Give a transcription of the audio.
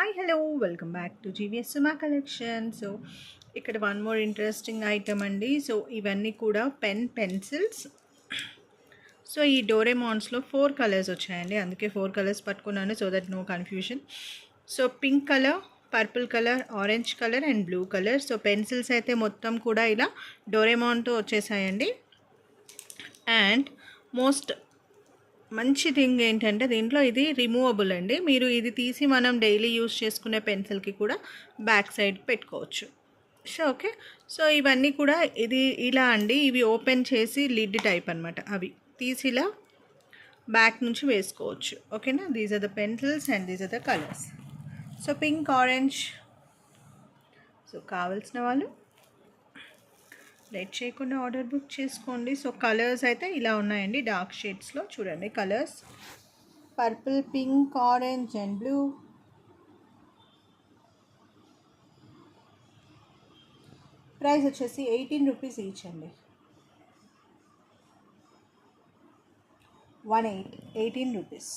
Hi hello welcome back to GVS Suma collection. So ఇక్కడ one more interesting item అండి. So ఇవన్నీ కూడా pencils. So ఈ డోరేమాన్స్లో 4 colours వచ్చాయండి, అందుకే 4 కలర్స్ పట్టుకున్నాను so that no confusion. So pink colour, purple colour, orange colour and blue colour. So pencils అయితే మొత్తం కూడా ఇలా డోరేమాన్తో వచ్చేసాయండి. అండ్ మోస్ట్ మంచి థింగ్ ఏంటంటే దీంట్లో ఇది రిమూవబుల్ అండి. మీరు ఇది తీసి మనం డైలీ యూస్ చేసుకునే పెన్సిల్కి కూడా బ్యాక్ సైడ్ పెట్టుకోవచ్చు. సో ఓకే, సో ఇవన్నీ కూడా ఇది ఇలా అండి. ఇవి ఓపెన్ చేసి లిడ్ టైప్ అనమాట. అవి తీసి ఇలా బ్యాక్ నుంచి వేసుకోవచ్చు. ఓకేనా, these are the pencils and these are the colours. So pink, orange. So కావాల్సిన వాళ్ళు లేట్ చేయకుండా ఆర్డర్ బుక్ చేసుకోండి. సో కలర్స్ అయితే ఇలా ఉన్నాయండి, డార్క్ షేడ్స్లో చూడండి. Colours purple, pink, orange and blue. Price వచ్చేసి 18 రూపీస్ ఈచ్ అండి. 18 రూపీస్.